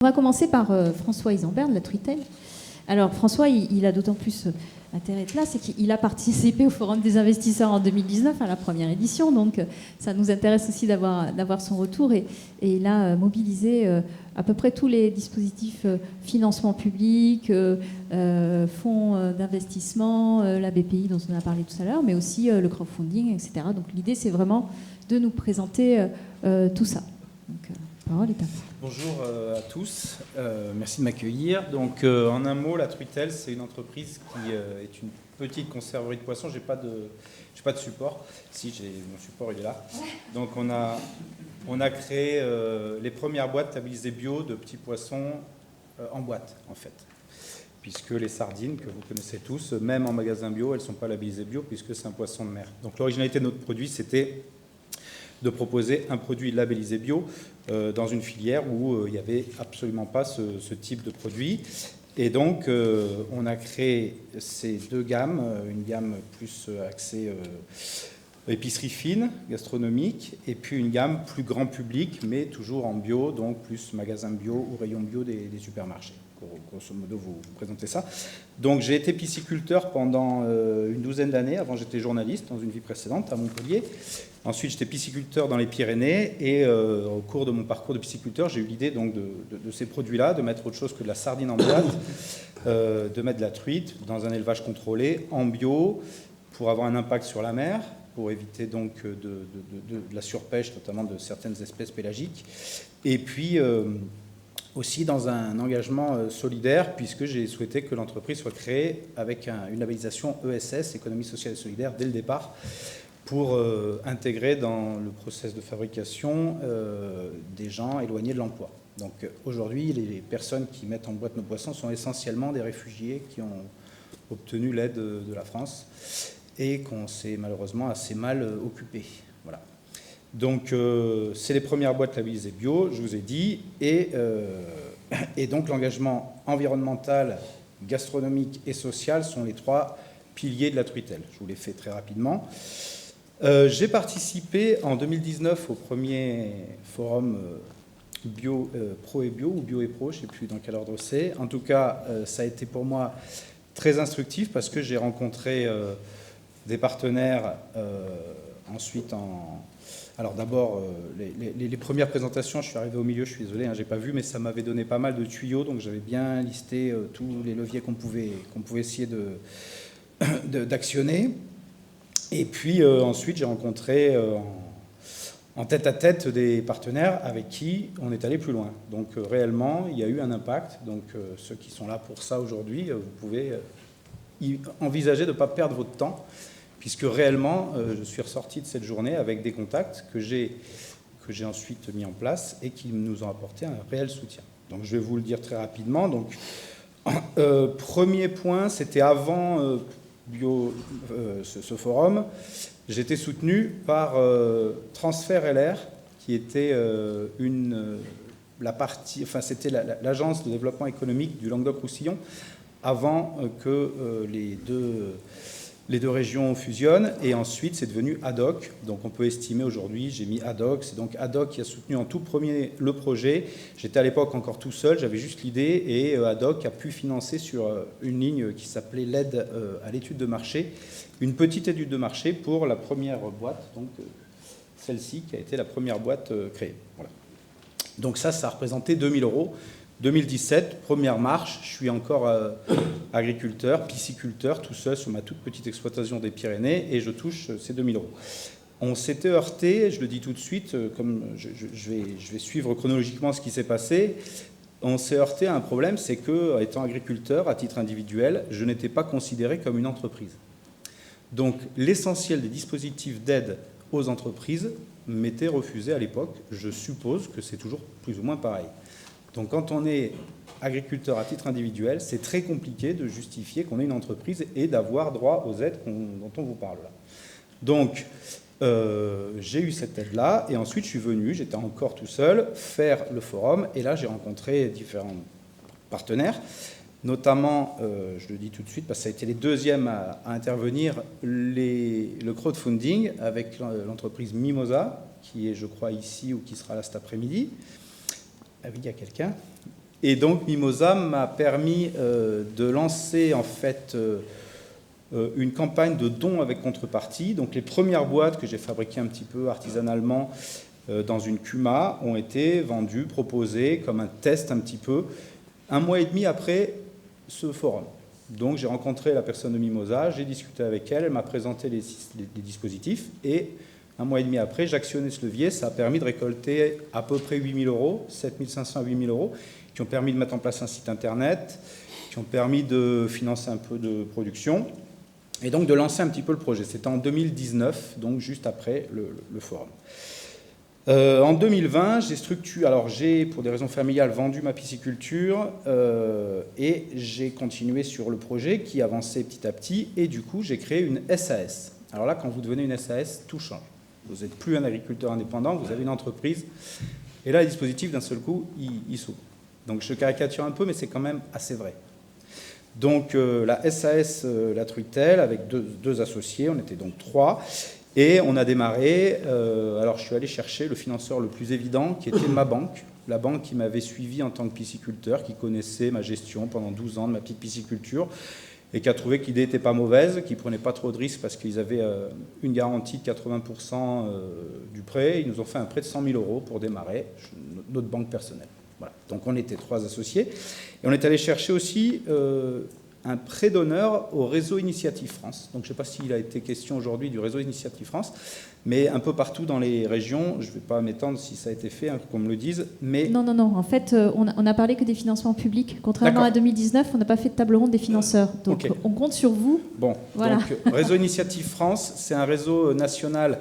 On va commencer par François Isambert de la Truitel. Alors François, il a d'autant plus intérêt de là, c'est qu'il a participé au Forum des investisseurs en 2019 à la première édition, donc ça nous intéresse aussi d'avoir son retour, et il a mobilisé à peu près tous les dispositifs financement public, fonds d'investissement, la BPI dont on a parlé tout à l'heure, mais aussi le crowdfunding, etc. Donc l'idée, c'est vraiment de nous présenter tout ça. Donc, parole est à vous. Bonjour à tous, merci de m'accueillir. Donc en un mot, la Truitel, c'est une entreprise qui est une petite conserverie de poissons. J'ai pas de support. Si, mon support, il est là. Donc on a créé les premières boîtes stabilisées bio de petits poissons en boîte, en fait. Puisque les sardines, que vous connaissez tous, même en magasin bio, elles ne sont pas labellisées bio puisque c'est un poisson de mer. Donc l'originalité de notre produit, c'était de proposer un produit labellisé bio dans une filière où il n'y avait absolument pas ce type de produit. Et donc, on a créé ces deux gammes, une gamme plus axée épicerie fine, gastronomique, et puis une gamme plus grand public, mais toujours en bio, donc plus magasin bio ou rayon bio des supermarchés. Grosso modo, vous présentez ça. Donc, j'ai été pisciculteur pendant une douzaine d'années. Avant, j'étais journaliste dans une vie précédente à Montpellier. Ensuite, j'étais pisciculteur dans les Pyrénées. Et au cours de mon parcours de pisciculteur, j'ai eu l'idée donc de ces produits-là, de mettre autre chose que de la sardine en boîte, de mettre de la truite dans un élevage contrôlé, en bio, pour avoir un impact sur la mer, pour éviter donc de la surpêche, notamment de certaines espèces pélagiques. Et puis aussi dans un engagement solidaire, puisque j'ai souhaité que l'entreprise soit créée avec une labellisation ESS, Économie sociale et solidaire, dès le départ, pour intégrer dans le process de fabrication des gens éloignés de l'emploi. Donc aujourd'hui, les personnes qui mettent en boîte nos poissons sont essentiellement des réfugiés qui ont obtenu l'aide de la France et qu'on s'est malheureusement assez mal occupés. Voilà. Donc, c'est les premières boîtes labellisées bio, je vous ai dit, et donc l'engagement environnemental, gastronomique et social sont les trois piliers de la Truitel. Je vous les fais très rapidement. J'ai participé en 2019 au premier forum bio, pro et bio, ou bio et pro, je ne sais plus dans quel ordre c'est. En tout cas, ça a été pour moi très instructif parce que j'ai rencontré des partenaires ensuite Alors d'abord, les premières présentations, je suis arrivé au milieu, je suis désolé, hein, je n'ai pas vu, mais ça m'avait donné pas mal de tuyaux, donc j'avais bien listé tous les leviers qu'on pouvait essayer d'actionner. Et puis ensuite, j'ai rencontré en tête-à-tête des partenaires avec qui on est allé plus loin. Donc réellement, il y a eu un impact. Donc ceux qui sont là pour ça aujourd'hui, vous pouvez envisager de ne pas perdre votre temps, puisque réellement, je suis ressorti de cette journée avec des contacts que j'ai ensuite mis en place et qui nous ont apporté un réel soutien. Donc je vais vous le dire très rapidement. Donc, premier point, c'était avant ce forum, j'étais soutenu par Transfert LR, qui était c'était l'agence de développement économique du Languedoc-Roussillon, avant que les deux régions fusionnent, et ensuite c'est devenu ADOC. Donc on peut estimer aujourd'hui, j'ai mis ADOC, c'est donc ADOC qui a soutenu en tout premier le projet. J'étais à l'époque encore tout seul, j'avais juste l'idée, et ADOC a pu financer sur une ligne qui s'appelait l'aide à l'étude de marché, une petite étude de marché pour la première boîte, donc celle-ci qui a été la première boîte créée. Voilà. Donc ça a représenté 2000 €. 2017, première marche, je suis encore agriculteur, pisciculteur, tout seul sur ma toute petite exploitation des Pyrénées, et je touche ces 2000 €. On s'était heurté, je le dis tout de suite, comme je vais suivre chronologiquement ce qui s'est passé, on s'est heurté à un problème, c'est que, étant agriculteur, à titre individuel, je n'étais pas considéré comme une entreprise. Donc l'essentiel des dispositifs d'aide aux entreprises m'était refusé à l'époque. Je suppose que c'est toujours plus ou moins pareil. Donc quand on est agriculteur à titre individuel, c'est très compliqué de justifier qu'on est une entreprise et d'avoir droit aux aides dont on vous parle là. Donc j'ai eu cette aide-là, et ensuite je suis venu, j'étais encore tout seul, faire le forum, et là j'ai rencontré différents partenaires, notamment, je le dis tout de suite parce que ça a été les deuxièmes à intervenir, le crowdfunding avec l'entreprise Mimosa, qui est je crois ici ou qui sera là cet après-midi. Ah oui, il y a quelqu'un. Et donc Mimosa m'a permis de lancer en fait une campagne de dons avec contrepartie. Donc les premières boîtes que j'ai fabriquées un petit peu artisanalement dans une CUMA ont été vendues, proposées comme un test un petit peu, 1 mois et demi après ce forum. Donc j'ai rencontré la personne de Mimosa, j'ai discuté avec elle, elle m'a présenté les dispositifs et 1 mois et demi après, j'actionnais ce levier. Ça a permis de récolter à peu près 8 000 euros, 7 500 à 8 000 euros, qui ont permis de mettre en place un site internet, qui ont permis de financer un peu de production et donc de lancer un petit peu le projet. C'était en 2019, donc juste après le forum. En 2020, j'ai, pour des raisons familiales, vendu ma pisciculture et j'ai continué sur le projet qui avançait petit à petit et du coup, j'ai créé une SAS. Alors là, quand vous devenez une SAS, tout change. Vous n'êtes plus un agriculteur indépendant, vous avez une entreprise et là, le dispositif, d'un seul coup, il s'ouvre. Donc je caricature un peu, mais c'est quand même assez vrai. Donc la SAS La Truitelle, avec deux associés, on était donc 3. Et on a démarré, alors je suis allé chercher le financeur le plus évident, qui était ma banque, la banque qui m'avait suivi en tant que pisciculteur, qui connaissait ma gestion pendant 12 ans de ma petite pisciculture, et qui a trouvé que l'idée n'était pas mauvaise, qu'ils ne prenaient pas trop de risques parce qu'ils avaient une garantie de 80% du prêt. Ils nous ont fait un prêt de 100 000 euros pour démarrer, notre banque personnelle. Voilà. Donc on était 3 associés. Et on est allé chercher aussi un prêt d'honneur au réseau Initiative France. Donc je ne sais pas s'il a été question aujourd'hui du réseau Initiative France, mais un peu partout dans les régions, je ne vais pas m'étendre si ça a été fait, qu'on me le dise, mais... Non. En fait, on a parlé que des financements publics. Contrairement à 2019, on n'a pas fait de table ronde des financeurs. Donc on compte sur vous. Bon, voilà. Donc réseau Initiative France, c'est un réseau national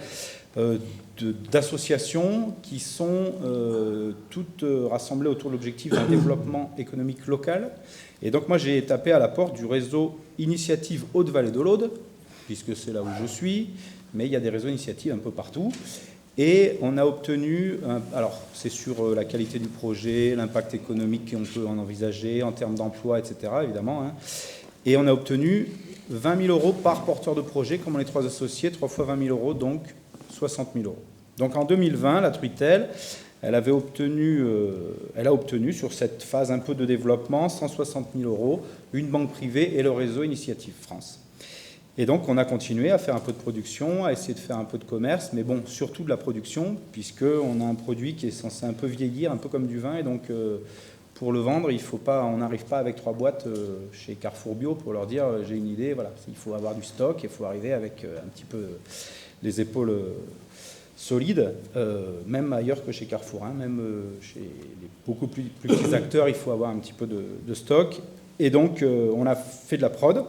d'associations qui sont toutes rassemblées autour de l'objectif d'un développement économique local. Et donc moi j'ai tapé à la porte du réseau Initiative Haute-Vallée de l'Aude, puisque c'est là où je suis, mais il y a des réseaux initiatives un peu partout. Et on a obtenu, alors c'est sur la qualité du projet, l'impact économique qu'on peut en envisager, en termes d'emploi, etc. évidemment. Hein. Et on a obtenu 20 000 euros par porteur de projet, comme on est 3 associés, 3 fois 20 000 euros, donc 60 000 euros. Donc en 2020, la Truitelle, elle a obtenu sur cette phase un peu de développement 160 000 euros, une banque privée et le réseau Initiative France. Et donc on a continué à faire un peu de production, à essayer de faire un peu de commerce, mais bon, surtout de la production, puisqu'on a un produit qui est censé un peu vieillir, un peu comme du vin, et donc pour le vendre, on n'arrive pas avec 3 boîtes chez Carrefour Bio pour leur dire j'ai une idée, voilà, il faut avoir du stock, il faut arriver avec un petit peu les épaules solide, même ailleurs que chez Carrefour, hein, même chez les beaucoup plus petits acteurs, il faut avoir un petit peu de stock. Et donc, on a fait de la prod.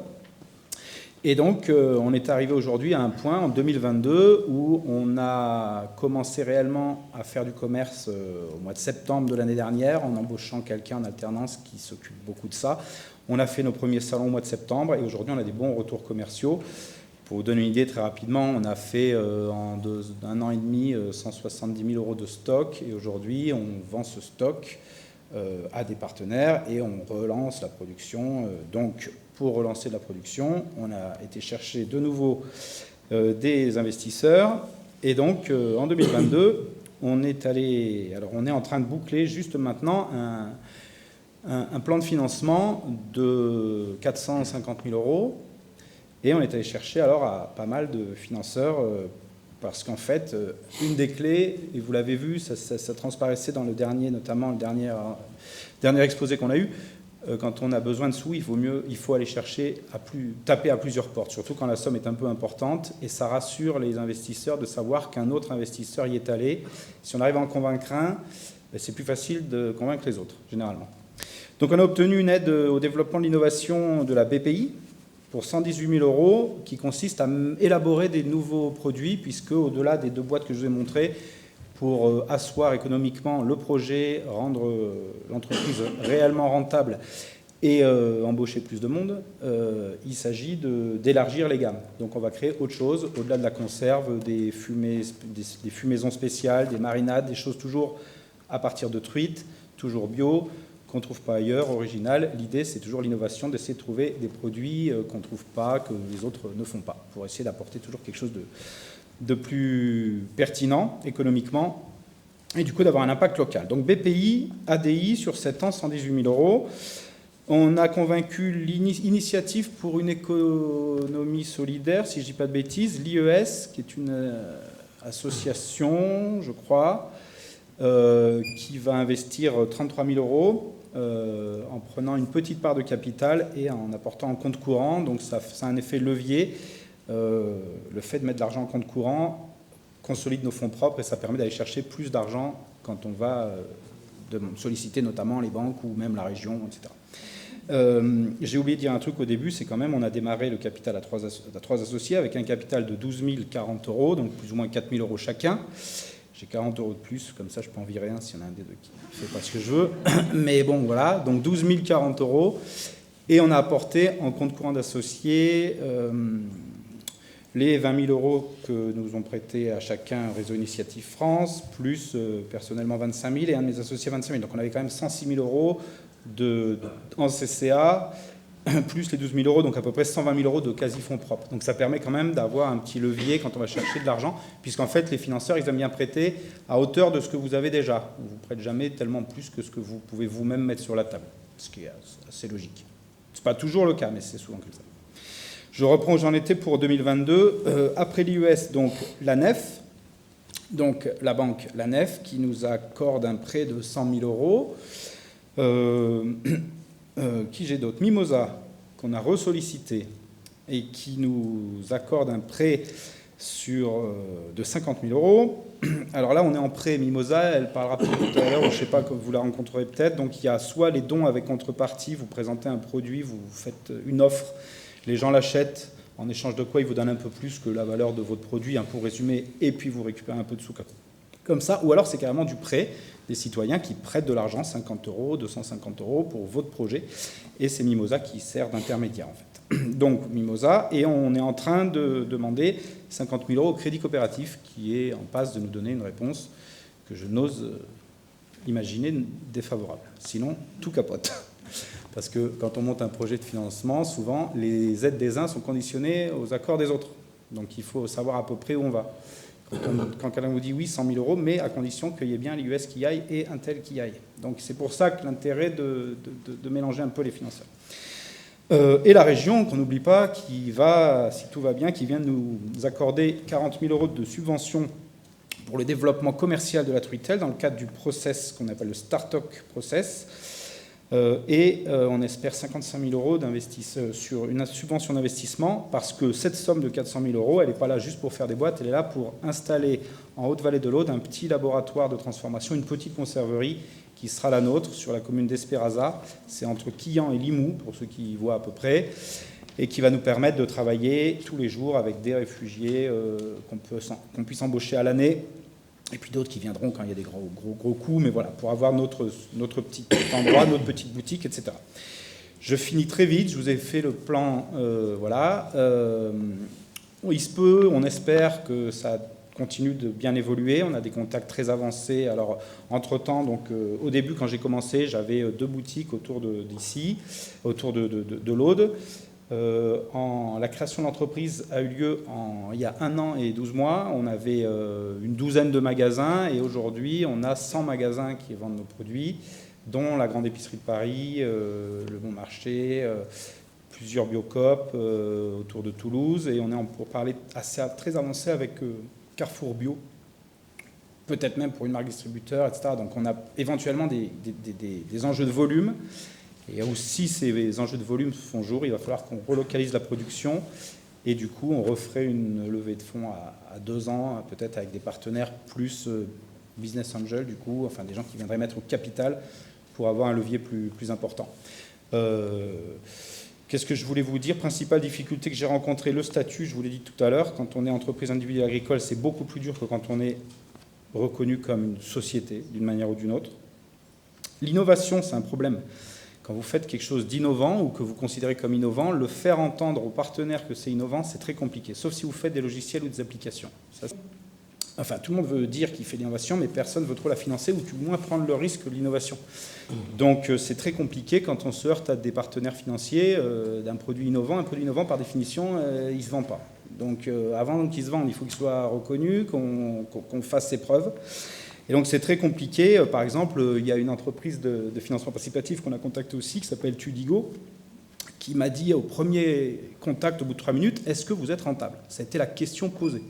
Et donc, on est arrivé aujourd'hui à un point, en 2022, où on a commencé réellement à faire du commerce au mois de septembre de l'année dernière, en embauchant quelqu'un en alternance qui s'occupe beaucoup de ça. On a fait nos premiers salons au mois de septembre, et aujourd'hui, on a des bons retours commerciaux. Pour vous donner une idée, très rapidement, on a fait en 1 an et demi 170 000 euros de stock et aujourd'hui, on vend ce stock à des partenaires et on relance la production. Donc, pour relancer la production, on a été chercher de nouveau des investisseurs et donc, en 2022, on est en train de boucler juste maintenant un plan de financement de 450 000 euros. Et on est allé chercher alors à pas mal de financeurs parce qu'en fait, une des clés, et vous l'avez vu, ça transparaissait dans le dernier, notamment le dernier exposé qu'on a eu, quand on a besoin de sous, il faut aller chercher, taper à plusieurs portes, surtout quand la somme est un peu importante, et ça rassure les investisseurs de savoir qu'un autre investisseur y est allé. Si on arrive à en convaincre un, c'est plus facile de convaincre les autres, généralement. Donc on a obtenu une aide au développement de l'innovation de la BPI, pour 118 000 euros, qui consiste à élaborer des nouveaux produits, puisque au-delà des 2 boîtes que je vous ai montrées, pour asseoir économiquement le projet, rendre l'entreprise réellement rentable et embaucher plus de monde, il s'agit d'élargir les gammes. Donc on va créer autre chose, au-delà de la conserve, des fumaisons spéciales, des marinades, des choses toujours à partir de truites, toujours bio, qu'on ne trouve pas ailleurs, original. L'idée, c'est toujours l'innovation, d'essayer de trouver des produits qu'on ne trouve pas, que les autres ne font pas, pour essayer d'apporter toujours quelque chose de plus pertinent économiquement et du coup d'avoir un impact local. Donc BPI, ADI, sur 7 ans, 118 000 euros. On a convaincu l'initiative pour une économie solidaire, si je ne dis pas de bêtises, l'IES, qui est une association, je crois, qui va investir 33 000 euros en prenant une petite part de capital et en apportant en compte courant. Donc ça a un effet levier. Le fait de mettre de l'argent en compte courant consolide nos fonds propres et ça permet d'aller chercher plus d'argent quand on va solliciter notamment les banques ou même la région, etc. J'ai oublié de dire un truc au début, c'est quand même on a démarré le capital à trois associés avec un capital de 12 040 euros, donc plus ou moins 4 000 euros chacun. J'ai 40 euros de plus, comme ça je peux en virer un s'il y en a un des deux qui ne fait pas ce que je veux. Mais bon, voilà, donc 12 040 euros. Et on a apporté en compte courant d'associés les 20 000 euros que nous ont prêtés à chacun Réseau Initiative France, plus personnellement 25 000 et un de mes associés 25 000. Donc on avait quand même 106 000 euros en CCA, plus les 12 000 euros, donc à peu près 120 000 euros de quasi-fonds propres. Donc ça permet quand même d'avoir un petit levier quand on va chercher de l'argent, puisqu'en fait les financeurs, ils aiment bien prêter à hauteur de ce que vous avez déjà. On ne vous prête jamais tellement plus que ce que vous pouvez vous-même mettre sur la table, ce qui est assez logique. Ce n'est pas toujours le cas, mais c'est souvent comme ça. Je reprends où j'en étais pour 2022. Après l'IES, donc la NEF, donc la banque, la NEF, qui nous accorde un prêt de 100 000 euros. Qui j'ai d'autres ? Mimosa, qu'on a ressollicité et qui nous accorde un prêt de 50 000 euros. Alors là, on est en prêt. Mimosa, elle parlera peut-être tout à l'heure, je ne sais pas, que vous la rencontrerez peut-être. Donc il y a soit les dons avec contrepartie, vous présentez un produit, vous faites une offre, les gens l'achètent, en échange de quoi ils vous donnent un peu plus que la valeur de votre produit, pour résumer, et puis vous récupérez un peu de sous comme ça. Ou alors c'est carrément du prêt, des citoyens qui prêtent de l'argent, 50 euros, 250 euros pour votre projet, et c'est Mimosa qui sert d'intermédiaire en fait. Donc Mimosa, et on est en train de demander 50 000 euros au Crédit Coopératif, qui est en passe de nous donner une réponse que je n'ose imaginer défavorable. Sinon, tout capote. Parce que quand on monte un projet de financement, souvent, les aides des uns sont conditionnées aux accords des autres. Donc il faut savoir à peu près où on va. Quand quelqu'un vous dit oui, 100 000 euros, mais à condition qu'il y ait bien l'IES qui aille et un tel qui aille. Donc c'est pour ça que l'intérêt de mélanger un peu les financeurs. Et la région, qu'on n'oublie pas, qui va, si tout va bien, qui vient de nous accorder 40 000 euros de subvention pour le développement commercial de la truitelle dans le cadre du process qu'on appelle le Startup Process. On espère 55 000 euros sur une subvention d'investissement, parce que cette somme de 400 000 euros, elle n'est pas là juste pour faire des boîtes, elle est là pour installer en Haute-Vallée de l'Aude un petit laboratoire de transformation, une petite conserverie qui sera la nôtre sur la commune d'Espéraza. C'est entre Quillan et Limoux, pour ceux qui y voient à peu près, et qui va nous permettre de travailler tous les jours avec des réfugiés qu'on puisse embaucher à l'année, et puis d'autres qui viendront quand il y a des gros coups, mais voilà, pour avoir notre petit endroit, notre petite boutique, etc. Je finis très vite, je vous ai fait le plan, voilà. Il se peut, on espère que ça continue de bien évoluer, on a des contacts très avancés. Alors, entre-temps, donc, au début, quand j'ai commencé, j'avais 2 boutiques autour d'ici, autour de l'Aude. La création de l'entreprise a eu lieu il y a 1 an et 12 mois. On avait une douzaine de magasins et aujourd'hui, on a 100 magasins qui vendent nos produits, dont la Grande Épicerie de Paris, le Bon Marché, plusieurs Biocoop autour de Toulouse. Et on est pour parler très avancé avec Carrefour Bio, peut-être même pour une marque distributeur, etc. Donc on a éventuellement des enjeux de volume. Et aussi, ces enjeux de volume se font jour, il va falloir qu'on relocalise la production et du coup, on referait une levée de fonds à 2 ans, peut-être avec des partenaires plus business angel, du coup, enfin des gens qui viendraient mettre au capital pour avoir un levier plus important. Qu'est-ce que je voulais vous dire ? Principale difficulté que j'ai rencontrée, le statut, je vous l'ai dit tout à l'heure, quand on est entreprise individuelle agricole, c'est beaucoup plus dur que quand on est reconnu comme une société, d'une manière ou d'une autre. L'innovation, c'est un problème. Quand vous faites quelque chose d'innovant ou que vous considérez comme innovant, le faire entendre aux partenaires que c'est innovant, c'est très compliqué, sauf si vous faites des logiciels ou des applications. Enfin, tout le monde veut dire qu'il fait de l'innovation, mais personne ne veut trop la financer ou du moins prendre le risque de l'innovation. Donc c'est très compliqué quand on se heurte à des partenaires financiers d'un produit innovant. Un produit innovant, par définition, il ne se vend pas. Donc avant qu'il se vende, il faut qu'il soit reconnu, qu'on fasse ses preuves. Et donc c'est très compliqué. Par exemple, il y a une entreprise de financement participatif qu'on a contactée aussi, qui s'appelle Tudigo, qui m'a dit au premier contact, au bout de 3 minutes, est-ce que vous êtes rentable? Ça a été la question posée.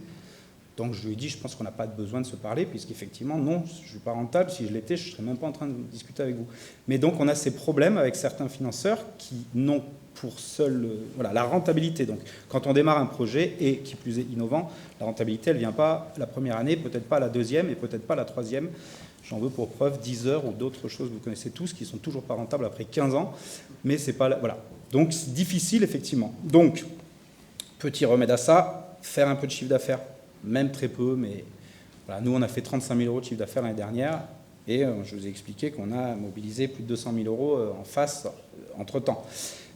Donc je lui ai dit, je pense qu'on n'a pas besoin de se parler, puisqu'effectivement, non, je ne suis pas rentable. Si je l'étais, je ne serais même pas en train de discuter avec vous. Mais donc on a ces problèmes avec certains financeurs qui n'ont pour seule la rentabilité. Donc quand on démarre un projet, et qui plus est innovant, la rentabilité, elle ne vient pas la première année, peut-être pas la deuxième, et peut-être pas la troisième. J'en veux pour preuve Deezer ou d'autres choses que vous connaissez tous, qui ne sont toujours pas rentables après 15 ans. Mais c'est pas... Voilà. Donc c'est difficile, effectivement. Donc, petit remède à ça, faire un peu de chiffre d'affaires. Même très peu, mais voilà, nous on a fait 35 000 € de chiffre d'affaires l'année dernière et je vous ai expliqué qu'on a mobilisé plus de 200 000 € en face entre-temps.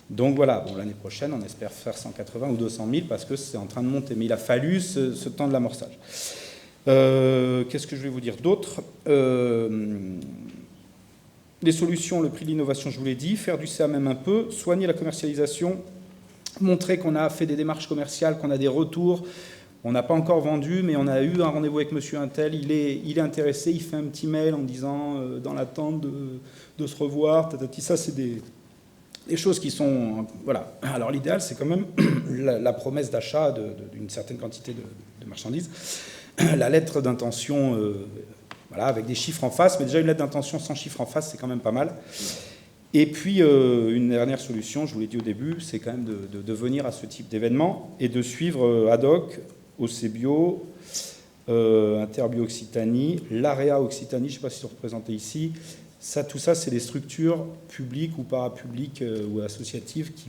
Donc voilà, bon, l'année prochaine on espère faire 180 ou 200 000 parce que c'est en train de monter, mais il a fallu ce temps de l'amorçage. Qu'est-ce que je vais vous dire d'autre? Les solutions, le prix de l'innovation, je vous l'ai dit, faire du CA même un peu, soigner la commercialisation, montrer qu'on a fait des démarches commerciales, qu'on a des retours. On n'a pas encore vendu, mais on a eu un rendez-vous avec monsieur Untel. Il est intéressé, il fait un petit mail en disant dans l'attente de se revoir. Ça, c'est des choses qui sont... Voilà. Alors l'idéal, c'est quand même la promesse d'achat d'une certaine quantité de marchandises. La lettre d'intention, voilà, avec des chiffres en face. Mais déjà, une lettre d'intention sans chiffres en face, c'est quand même pas mal. Et puis, une dernière solution, je vous l'ai dit au début, c'est quand même de venir à ce type d'événement et de suivre ad hoc OCBio, Interbio Occitanie, l'AREA Occitanie, je ne sais pas si c'est représenté ici. Tout ça, c'est des structures publiques ou parapubliques ou associatives qui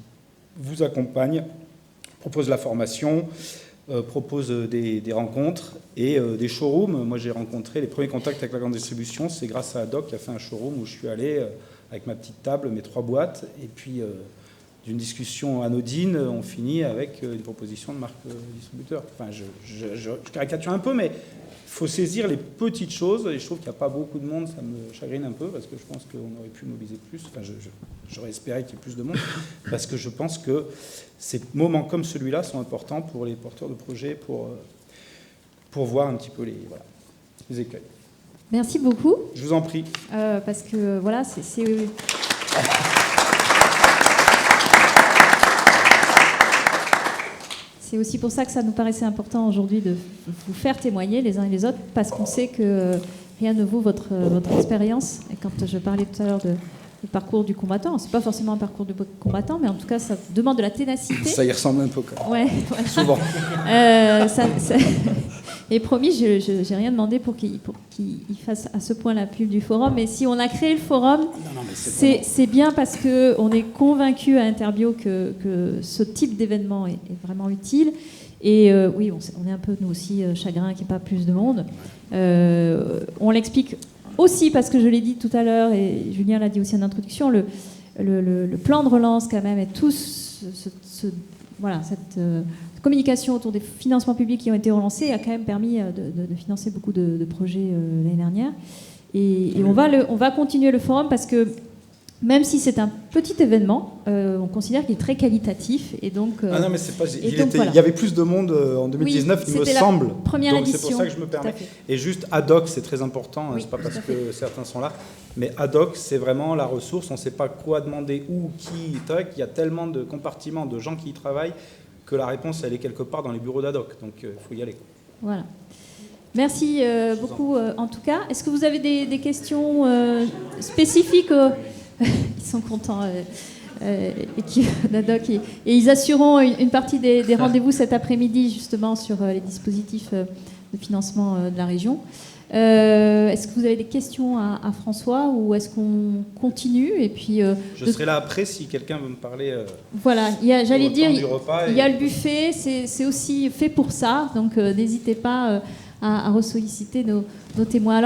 vous accompagnent, proposent la formation, proposent des rencontres et des showrooms. Moi, j'ai rencontré les premiers contacts avec la grande distribution, c'est grâce à Adoc qui a fait un showroom où je suis allé avec ma petite table, mes 3 boîtes, et puis... d'une discussion anodine, on finit avec une proposition de marque distributeur. Enfin, je caricature un peu, mais il faut saisir les petites choses, et je trouve qu'il n'y a pas beaucoup de monde, ça me chagrine un peu, parce que je pense qu'on aurait pu mobiliser plus, enfin, j'aurais espéré qu'il y ait plus de monde, parce que je pense que ces moments comme celui-là sont importants pour les porteurs de projets, pour voir un petit peu les écueils. Merci beaucoup. Je vous en prie. Parce que, voilà, c'est aussi pour ça que ça nous paraissait important aujourd'hui de vous faire témoigner les uns et les autres, parce qu'on sait que rien ne vaut votre expérience. Et quand je parlais tout à l'heure du parcours du combattant, c'est pas forcément un parcours du combattant, mais en tout cas, ça demande de la ténacité. Ça y ressemble un peu quand même. Ouais. Souvent. Et promis, je n'ai rien demandé pour qu'il fasse à ce point la pub du forum. Mais si on a créé le forum, c'est bien parce qu'on est convaincu à Interbio que ce type d'événement est vraiment utile. Et oui, on est un peu, nous aussi, chagrin qu'il n'y ait pas plus de monde. On l'explique aussi parce que je l'ai dit tout à l'heure, et Julien l'a dit aussi en introduction, le plan de relance, quand même, et tout cette communication autour des financements publics qui ont été relancés a quand même permis de financer beaucoup de projets l'année dernière. Et on va continuer le forum parce que même si c'est un petit événement, on considère qu'il est très qualitatif. Et donc, non, mais c'est pas... Il y avait plus de monde en 2019, il me semble. Première donc édition. C'est pour ça que je me permets. Et juste ad hoc, c'est très important. Oui, c'est pas parce que certains sont là. Mais ad hoc, c'est vraiment la ressource. On ne sait pas quoi demander, où, qui. Il y a tellement de compartiments de gens qui y travaillent que la réponse, elle est quelque part dans les bureaux d'ad hoc. Donc, il faut y aller. Voilà. Merci beaucoup, en tout cas. Est-ce que vous avez des questions spécifiques Ils sont contents, équipe d'ad hoc. Et ils assureront une partie des rendez-vous cet après-midi, justement, sur les dispositifs de financement de la région. Est-ce que vous avez des questions à François ou est-ce qu'on continue et puis, je serai là après si quelqu'un veut me parler. Voilà, j'allais dire, il y a et... le buffet, c'est aussi fait pour ça, donc n'hésitez pas à ressolliciter nos témoins. Alors,